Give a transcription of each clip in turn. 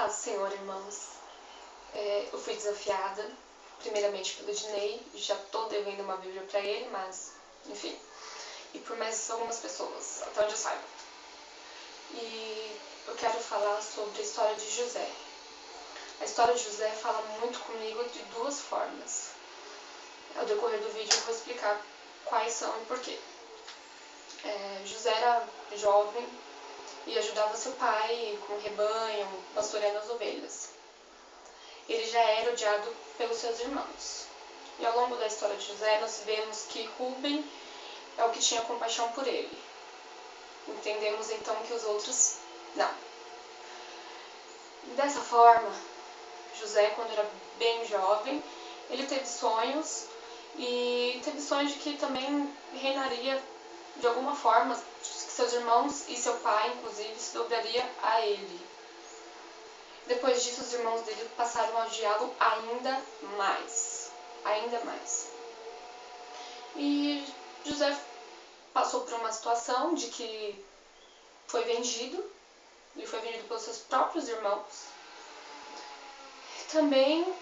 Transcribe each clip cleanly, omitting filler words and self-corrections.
Paz, Senhor, irmãos. Eu fui desafiada, primeiramente pelo Dinei, já estou devendo uma Bíblia para ele, mas, enfim, e por mais algumas pessoas, até onde eu saiba. E eu quero falar sobre a história de José. A história de José fala muito comigo de duas formas. Ao decorrer do vídeo eu vou explicar quais são e porquê. José era jovem e ajudava seu pai com o rebanho, pastoreando as ovelhas. Ele já era odiado pelos seus irmãos. E ao longo da história de José, nós vemos que Rúben é o que tinha compaixão por ele. Entendemos então que os outros não. Dessa forma, José, quando era bem jovem, ele teve sonhos e teve sonhos de que também reinaria de alguma forma, que seus irmãos e seu pai, inclusive, se dobraria a ele. Depois disso, os irmãos dele passaram a odiá-lo ainda mais. Ainda mais. E José passou por uma situação de que foi vendido. Ele foi vendido pelos seus próprios irmãos. Também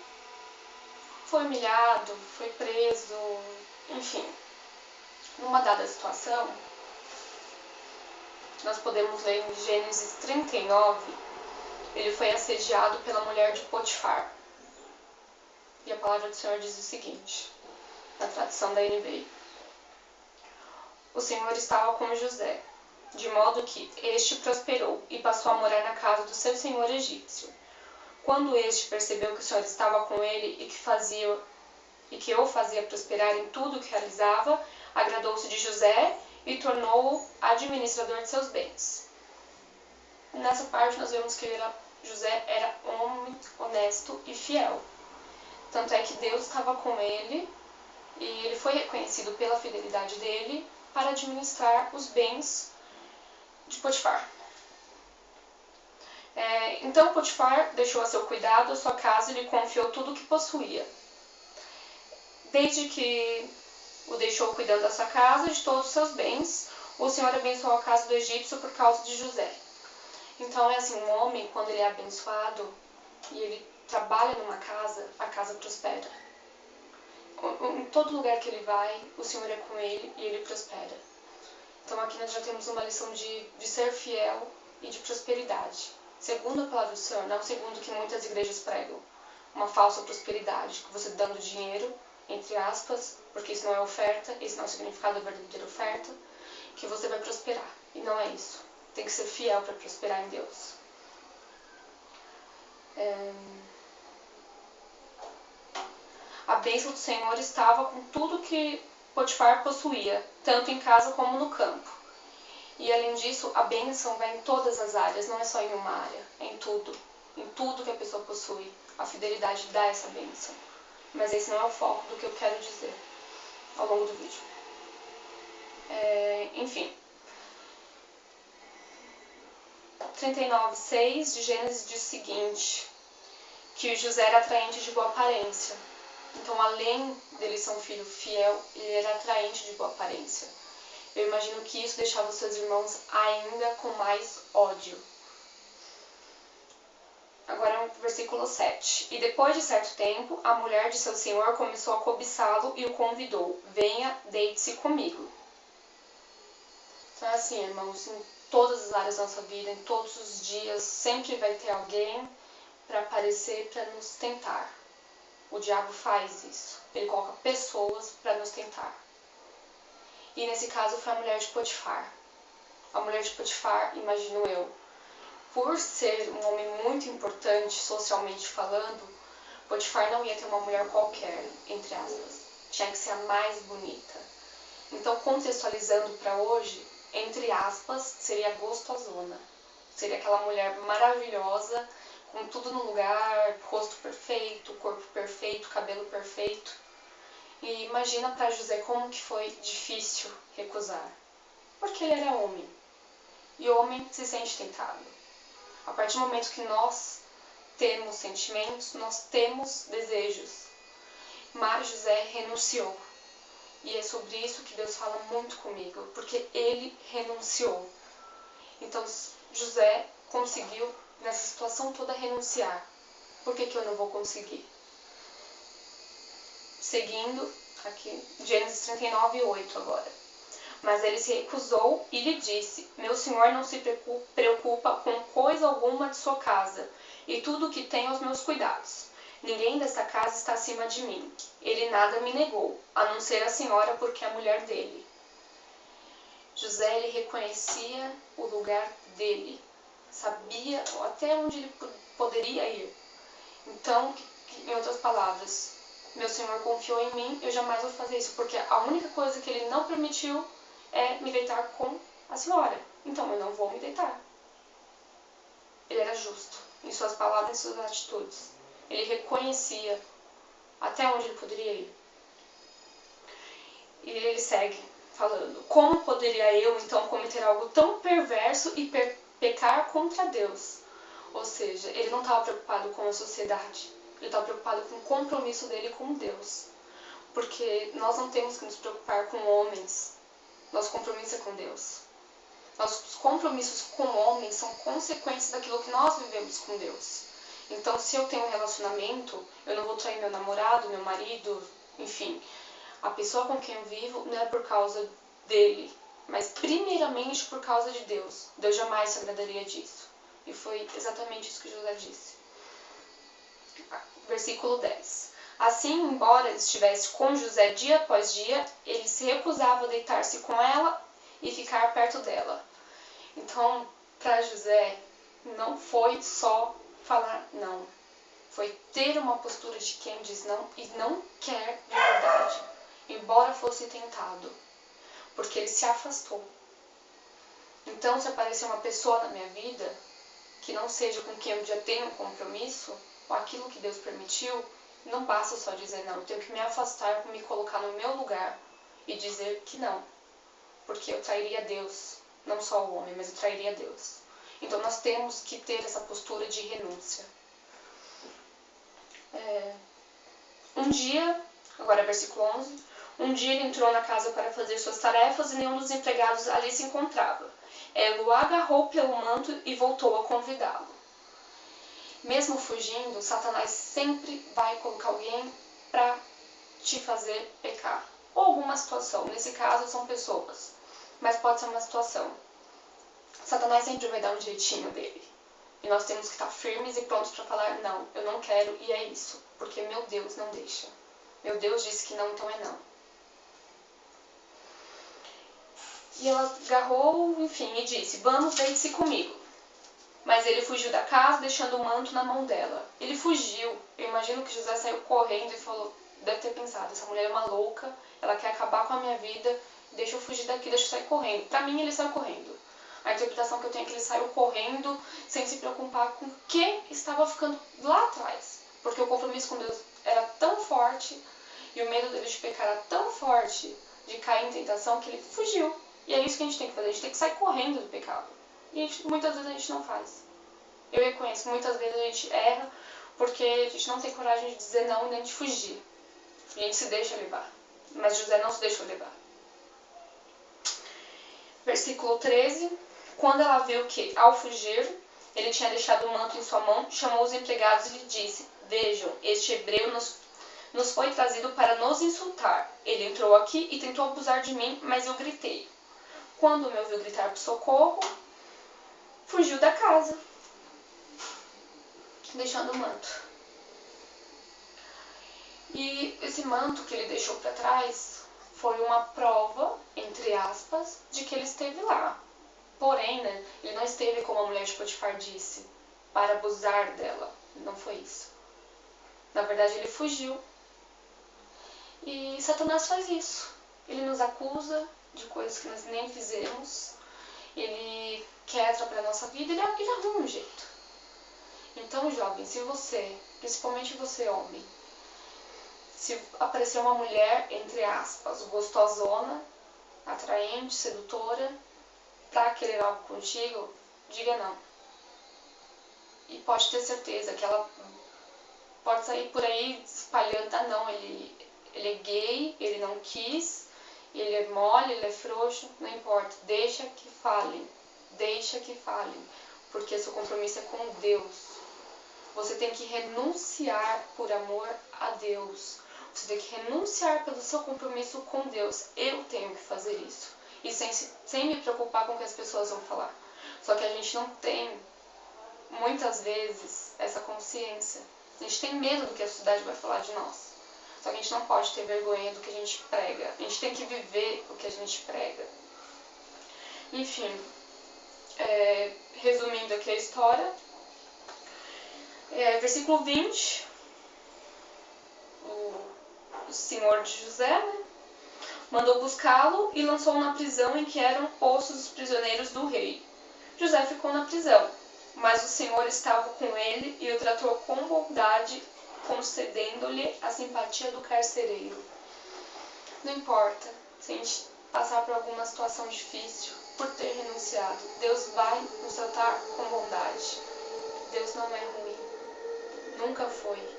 foi humilhado, foi preso, enfim. Numa dada situação, nós podemos ler em Gênesis 39, ele foi assediado pela mulher de Potifar. E a palavra do Senhor diz o seguinte, na tradução da NVI. O Senhor estava com José, de modo que este prosperou e passou a morar na casa do seu senhor egípcio. Quando este percebeu que o Senhor estava com ele e que o fazia prosperar em tudo o que realizava, agradou-se de José e tornou-o administrador de seus bens. Nessa parte nós vemos que José era homem honesto e fiel. Tanto é que Deus estava com ele e ele foi reconhecido pela fidelidade dele para administrar os bens de Potifar. Então Potifar deixou a seu cuidado a sua casa e lhe confiou tudo o que possuía. Desde que o deixou cuidando da sua casa e de todos os seus bens, o Senhor abençoou a casa do egípcio por causa de José. Então é assim, um homem, quando ele é abençoado e ele trabalha numa casa, a casa prospera. Em todo lugar que ele vai, o Senhor é com ele e ele prospera. Então aqui nós já temos uma lição de ser fiel e de prosperidade. Segundo a palavra do Senhor, não segundo o que muitas igrejas pregam. Uma falsa prosperidade, que você dando dinheiro, entre aspas, porque isso não é oferta, esse não é o significado da verdadeira oferta, que você vai prosperar. E não é isso. Tem que ser fiel para prosperar em Deus. A bênção do Senhor estava com tudo que Potifar possuía, tanto em casa como no campo. E além disso, a bênção vai em todas as áreas, não é só em uma área, é em tudo. Em tudo que a pessoa possui, a fidelidade dá essa bênção. Mas esse não é o foco do que eu quero dizer ao longo do vídeo. Enfim. 39:6 de Gênesis diz o seguinte, que José era atraente de boa aparência. Então, além dele ser um filho fiel, ele era atraente de boa aparência. Eu imagino que isso deixava os seus irmãos ainda com mais ódio. Agora, no versículo 7. E depois de certo tempo, a mulher de seu senhor começou a cobiçá-lo e o convidou. Venha, deite-se comigo. Então, assim, irmãos, em todas as áreas da nossa vida, em todos os dias, sempre vai ter alguém para aparecer, para nos tentar. O diabo faz isso. Ele coloca pessoas para nos tentar. E nesse caso foi a mulher de Potifar. A mulher de Potifar, imagino eu, por ser um homem muito importante socialmente falando, Potifar não ia ter uma mulher qualquer, entre aspas. Tinha que ser a mais bonita. Então, contextualizando para hoje, entre aspas, seria gostosona. Seria aquela mulher maravilhosa, com tudo no lugar, rosto perfeito, corpo perfeito, cabelo perfeito. E imagina para José como que foi difícil recusar. Porque ele era homem. E o homem se sente tentado. A partir do momento que nós temos sentimentos, nós temos desejos. Mas José renunciou. E é sobre isso que Deus fala muito comigo. Porque ele renunciou. Então José conseguiu nessa situação toda, renunciar? Por que eu não vou conseguir? Seguindo aqui, Gênesis 39:8 agora. Mas ele se recusou e lhe disse: Meu senhor não se preocupa com coisa alguma de sua casa, e tudo o que tem aos meus cuidados. Ninguém desta casa está acima de mim. Ele nada me negou, a não ser a senhora, porque é a mulher dele. José, ele reconhecia o lugar dele, sabia até onde ele poderia ir. Então, em outras palavras, meu senhor confiou em mim, eu jamais vou fazer isso, porque a única coisa que ele não permitiu é me deitar com a senhora. Então, eu não vou me deitar. Ele era justo em suas palavras e em suas atitudes. Ele reconhecia até onde ele poderia ir. E ele segue falando: Como poderia eu, então, cometer algo tão perverso e pecar contra Deus? Ou seja, ele não estava preocupado com a sociedade. Ele estava preocupado com o compromisso dele com Deus. Porque nós não temos que nos preocupar com homens. Nosso compromisso é com Deus. Nossos compromissos com homens são consequências daquilo que nós vivemos com Deus. Então, se eu tenho um relacionamento, eu não vou trair meu namorado, meu marido, enfim. A pessoa com quem eu vivo não é por causa dele, mas primeiramente por causa de Deus. Deus jamais se agradaria disso. E foi exatamente isso que José disse. Versículo 10. Assim, embora ele estivesse com José dia após dia, ele se recusava a deitar-se com ela e ficar perto dela. Então, para José, não foi só falar não. Foi ter uma postura de quem diz não e não quer de verdade, embora fosse tentado, porque ele se afastou. Então, se aparecer uma pessoa na minha vida que não seja com quem eu já tenho um compromisso, ou aquilo que Deus permitiu, não basta só dizer não. Eu tenho que me afastar, me colocar no meu lugar e dizer que não, porque eu trairia Deus, não só o homem, mas eu trairia Deus. Então, nós temos que ter essa postura de renúncia. Um dia, agora versículo 11, um dia ele entrou na casa para fazer suas tarefas e nenhum dos empregados ali se encontrava. Ela o agarrou pelo manto e voltou a convidá-lo. Mesmo fugindo, Satanás sempre vai colocar alguém para te fazer pecar. Ou alguma situação. Nesse caso, são pessoas. Mas pode ser uma situação. Satanás sempre vai dar um jeitinho dele. E nós temos que estar firmes e prontos para falar: não, eu não quero e é isso. Porque meu Deus não deixa. Meu Deus disse que não, então é não. E ela agarrou, enfim, e disse: vamos, deite-se comigo. Mas ele fugiu da casa, deixando o manto na mão dela. Ele fugiu. Eu imagino que José saiu correndo e falou, deve ter pensado: essa mulher é uma louca, ela quer acabar com a minha vida, deixa eu fugir daqui, deixa eu sair correndo. Para mim, ele saiu correndo. A interpretação que eu tenho é que ele saiu correndo sem se preocupar com o que estava ficando lá atrás. Porque o compromisso com Deus era tão forte e o medo dele de pecar era tão forte, de cair em tentação, que ele fugiu. E é isso que a gente tem que fazer, a gente tem que sair correndo do pecado. E muitas vezes a gente não faz. Eu reconheço que muitas vezes a gente erra porque a gente não tem coragem de dizer não nem de fugir. A gente se deixa levar. Mas José não se deixou levar. Versículo 13. Quando ela viu que, ao fugir, ele tinha deixado o manto em sua mão, chamou os empregados e lhe disse: vejam, este hebreu nos foi trazido para nos insultar. Ele entrou aqui e tentou abusar de mim, mas eu gritei. Quando me ouviu gritar por socorro, fugiu da casa, deixando o manto. E esse manto que ele deixou para trás foi uma prova, entre aspas, de que ele esteve lá. Porém, ele não esteve, como a mulher de Potifar disse, para abusar dela. Não foi isso. Na verdade, ele fugiu. E Satanás faz isso. Ele nos acusa de coisas que nós nem fizemos. Ele quer atrapalhar a nossa vida, ele arruma um jeito. Então, jovem, se você, principalmente você homem, se aparecer uma mulher, entre aspas, gostosona, atraente, sedutora, pra querer algo contigo, diga não. E pode ter certeza que ela pode sair por aí espalhando: ah não, ele é gay, ele não quis, ele é mole, ele é frouxo, não importa, deixa que falem, porque seu compromisso é com Deus. Você tem que renunciar por amor a Deus. Você tem que renunciar pelo seu compromisso com Deus. Eu tenho que fazer isso. E sem me preocupar com o que as pessoas vão falar. Só que a gente não tem, muitas vezes, essa consciência. A gente tem medo do que a sociedade vai falar de nós. Só que a gente não pode ter vergonha do que a gente prega. A gente tem que viver o que a gente prega. Enfim, resumindo aqui a história. Versículo 20. O senhor de José, né, mandou buscá-lo e lançou-o na prisão em que eram postos os prisioneiros do rei. José ficou na prisão, mas o Senhor estava com ele e o tratou com bondade, concedendo-lhe a simpatia do carcereiro. Não importa se a gente passar por alguma situação difícil, por ter renunciado, Deus vai nos tratar com bondade. Deus não é ruim. Nunca foi.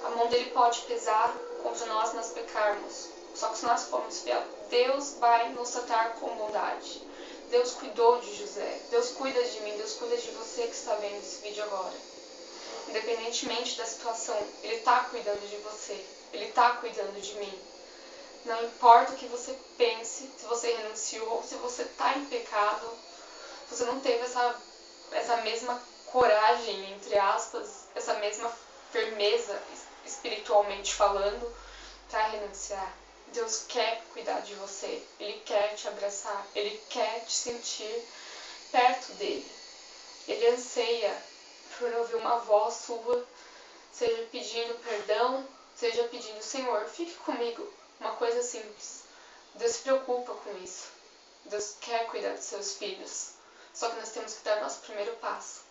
A mão dele pode pesar contra nós pecarmos. Só que se nós formos fiel, Deus vai nos tratar com bondade. Deus cuidou de José. Deus cuida de mim. Deus cuida de você que está vendo esse vídeo agora. Independentemente da situação, Ele está cuidando de você. Ele está cuidando de mim. Não importa o que você pense, se você renunciou, se você está em pecado, se você não teve essa mesma coragem, entre aspas, essa mesma firmeza, espiritualmente falando, para renunciar. Deus quer cuidar de você. Ele quer te abraçar. Ele quer te sentir perto dele. Ele anseia por ouvir uma voz sua, seja pedindo perdão, seja pedindo, Senhor, fique comigo. Uma coisa simples. Deus se preocupa com isso. Deus quer cuidar dos seus filhos. Só que nós temos que dar nosso primeiro passo.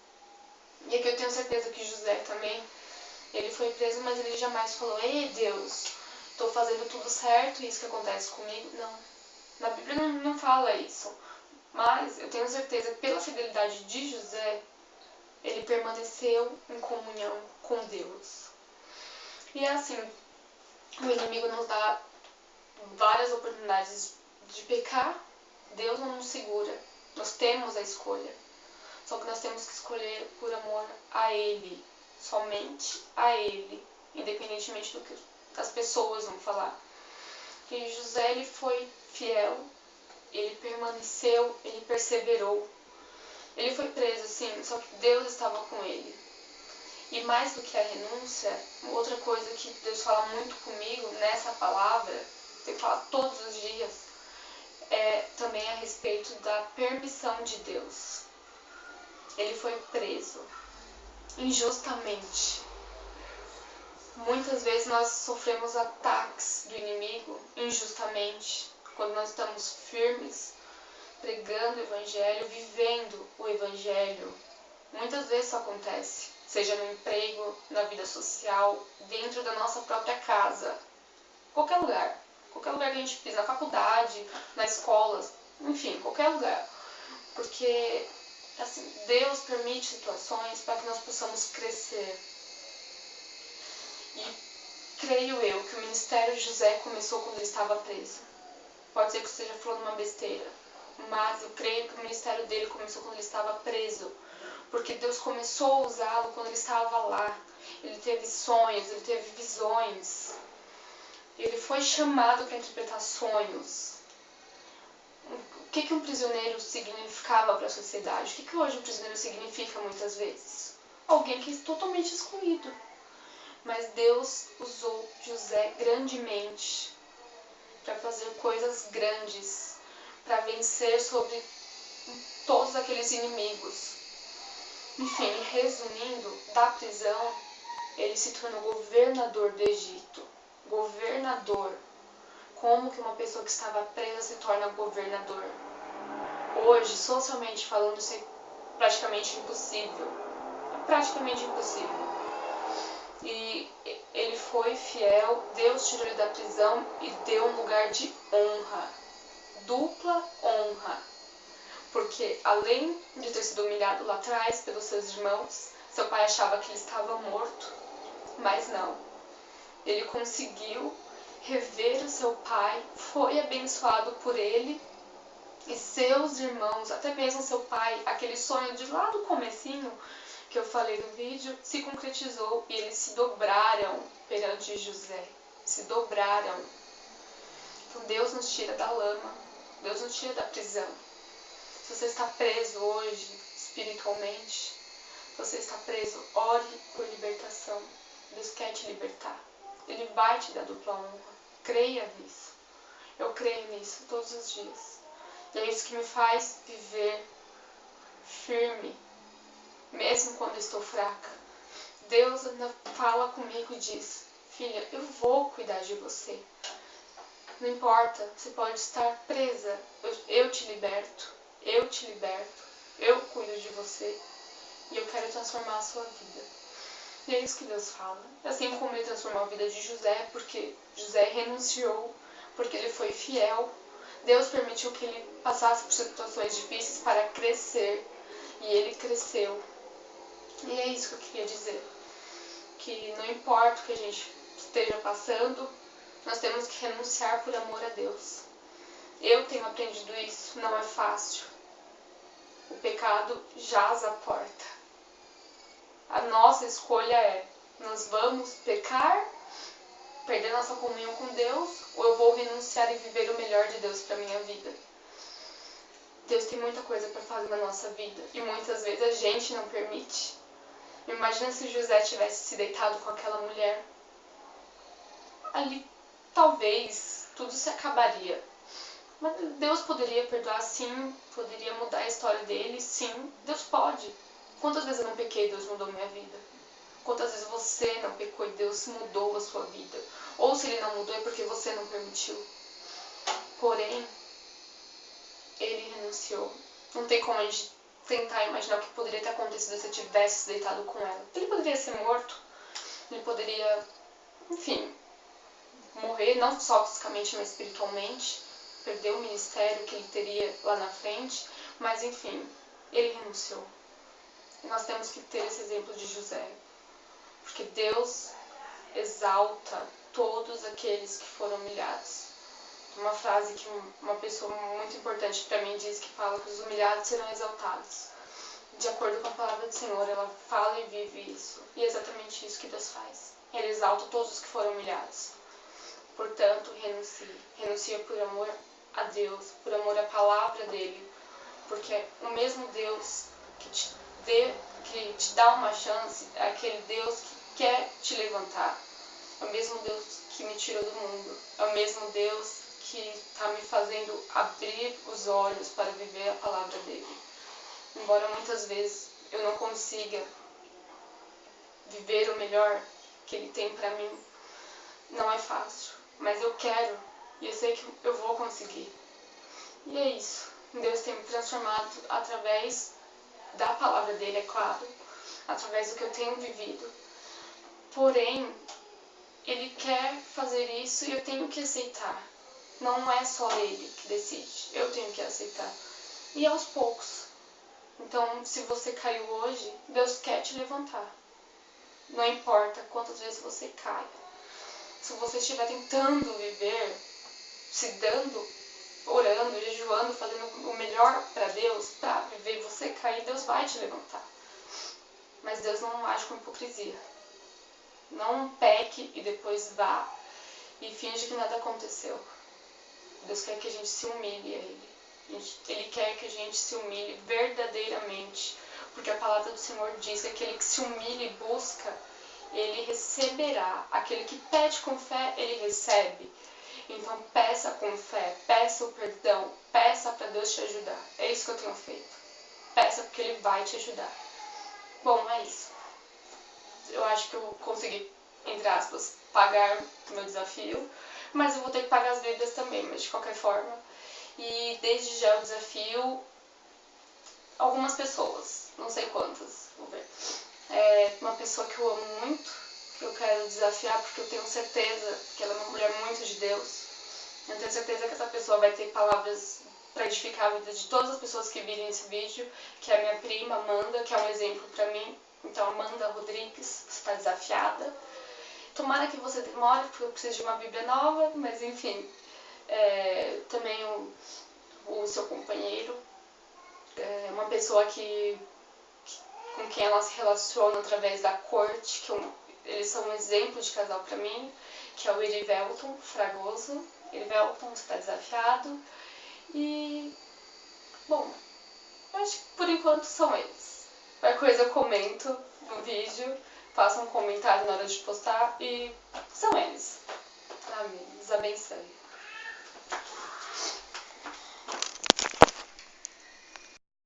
E aqui eu tenho certeza que José também, ele foi preso, mas ele jamais falou, ei Deus, estou fazendo tudo certo e isso que acontece comigo. Não. Na Bíblia não fala isso. Mas eu tenho certeza que pela fidelidade de José, ele permaneceu em comunhão com Deus. E é assim, o inimigo nos dá várias oportunidades de pecar. Deus não nos segura. Nós temos a escolha. Só que nós temos que escolher por amor a Ele. Somente a Ele. Independentemente do que as pessoas vão falar. E José, ele foi fiel. Ele permaneceu. Ele perseverou. Ele foi preso, sim. Só que Deus estava com ele. E mais do que a renúncia, outra coisa que Deus fala muito comigo nessa palavra, tem que falar todos os dias, é também a respeito da permissão de Deus. Ele foi preso injustamente. Muitas vezes nós sofremos ataques do inimigo injustamente, quando nós estamos firmes, pregando o Evangelho, vivendo o Evangelho. Muitas vezes isso acontece, seja no emprego, na vida social, dentro da nossa própria casa, qualquer lugar que a gente pisa, na faculdade, na escola, enfim, qualquer lugar. Porque assim, Deus permite situações para que nós possamos crescer. E creio eu que o ministério de José começou quando ele estava preso. Pode ser que eu esteja falando uma besteira, mas eu creio que o ministério dele começou quando ele estava preso. Porque Deus começou a usá-lo quando ele estava lá. Ele teve sonhos, ele teve visões. Ele foi chamado para interpretar sonhos. O que um prisioneiro significava para a sociedade? O que hoje um prisioneiro significa muitas vezes? Alguém que é totalmente excluído. Mas Deus usou José grandemente para fazer coisas grandes, para vencer sobre todos aqueles inimigos. Enfim, resumindo, da prisão, ele se tornou governador do Egito. Governador. Como que uma pessoa que estava presa se torna governador? Hoje, socialmente falando, isso é praticamente impossível. É praticamente impossível. E ele foi fiel, Deus tirou ele da prisão e deu um lugar de honra. Dupla honra. Porque além de ter sido humilhado lá atrás pelos seus irmãos, seu pai achava que ele estava morto, mas não. Ele conseguiu rever o seu pai, foi abençoado por ele E seus irmãos, até mesmo seu pai, aquele sonho de lá do comecinho que eu falei no vídeo, se concretizou e eles se dobraram perante José. Se dobraram. Então Deus nos tira da lama, Deus nos tira da prisão. Se você está preso hoje, espiritualmente, se você está preso, ore por libertação. Deus quer te libertar. Ele vai te dar dupla honra. Creia nisso. Eu creio nisso todos os dias. E é isso que me faz viver firme, mesmo quando estou fraca. Deus ainda fala comigo e diz: filha, eu vou cuidar de você. Não importa, você pode estar presa. Eu te liberto. Eu te liberto. Eu cuido de você. E eu quero transformar a sua vida. E é isso que Deus fala. Assim como ele transformou a vida de José, porque José renunciou, porque ele foi fiel. Deus permitiu que ele passasse por situações difíceis para crescer. E ele cresceu. E é isso que eu queria dizer. Que não importa o que a gente esteja passando, nós temos que renunciar por amor a Deus. Eu tenho aprendido isso, não é fácil. O pecado jaz à porta. A nossa escolha é: nós vamos pecar, perder nossa comunhão com Deus, ou eu vou renunciar e viver o melhor de Deus para a minha vida? Deus tem muita coisa para fazer na nossa vida e muitas vezes a gente não permite. Imagina se José tivesse se deitado com aquela mulher. Ali talvez tudo se acabaria. Mas Deus poderia perdoar, sim. Poderia mudar a história dele, sim. Deus pode. Quantas vezes eu não pequei e Deus mudou minha vida? Quantas vezes você não pecou e Deus mudou a sua vida? Ou se ele não mudou é porque você não permitiu. Porém, ele renunciou. Não tem como a gente tentar imaginar o que poderia ter acontecido se eu tivesse se deitado com ela. Ele poderia ser morto. Ele poderia, enfim, morrer, não só fisicamente, mas espiritualmente. Perder o ministério que ele teria lá na frente. Mas, enfim, ele renunciou. E nós temos que ter esse exemplo de José. Porque Deus exalta todos aqueles que foram humilhados. Uma frase que uma pessoa muito importante para mim diz, que fala que os humilhados serão exaltados. De acordo com a palavra do Senhor, ela fala e vive isso. E é exatamente isso que Deus faz. Ele exalta todos os que foram humilhados. Portanto, renuncie. Renuncie por amor a Deus, por amor à palavra dele. Porque o mesmo Deus que te dá uma chance é aquele Deus que quer te levantar. É o mesmo Deus que me tirou do mundo. É o mesmo Deus que está me fazendo abrir os olhos para viver a palavra dele. Embora muitas vezes eu não consiga viver o melhor que ele tem para mim, não é fácil. Mas eu quero e eu sei que eu vou conseguir. E é isso. Deus tem me transformado através da palavra dele, é claro. Através do que eu tenho vivido. Porém, ele quer fazer isso e eu tenho que aceitar. Não é só ele que decide, eu tenho que aceitar. E aos poucos. Então, se você caiu hoje, Deus quer te levantar. Não importa quantas vezes você cai. Se você estiver tentando viver, se dando, orando, jejuando, fazendo o melhor para Deus, para viver, você cair, Deus vai te levantar. Mas Deus não age com hipocrisia. Não peque e depois vá e finge que nada aconteceu. Deus quer que a gente se humilhe a Ele. Ele quer que a gente se humilhe verdadeiramente. Porque a palavra do Senhor diz que aquele que se humilha e busca, ele receberá. Aquele que pede com fé, ele recebe. Então peça com fé, peça o perdão, peça para Deus te ajudar. É isso que eu tenho feito. Peça porque Ele vai te ajudar. Bom, é isso. Eu acho que eu consegui, entre aspas, pagar o meu desafio. Mas eu vou ter que pagar as dívidas também, mas de qualquer forma. E desde já eu desafio algumas pessoas, não sei quantas, vou ver. Uma pessoa que eu amo muito, que eu quero desafiar porque eu tenho certeza que ela é uma mulher muito de Deus. Eu tenho certeza que essa pessoa vai ter palavras para edificar a vida de todas as pessoas que virem esse vídeo, que é a minha prima Amanda, que é um exemplo para mim. Então, Amanda Rodrigues, você está desafiada. Tomara que você demore, porque eu preciso de uma Bíblia nova, mas enfim. Também o seu companheiro companheiro, uma pessoa com quem ela se relaciona através da corte, eles são um exemplo de casal pra mim, que é o Erivelton Fragoso. Erivelton, você tá desafiado. E, bom, acho que por enquanto são eles. Qualquer coisa eu comento no vídeo, faça um comentário na hora de postar e são eles. Amém. Deus abençoe.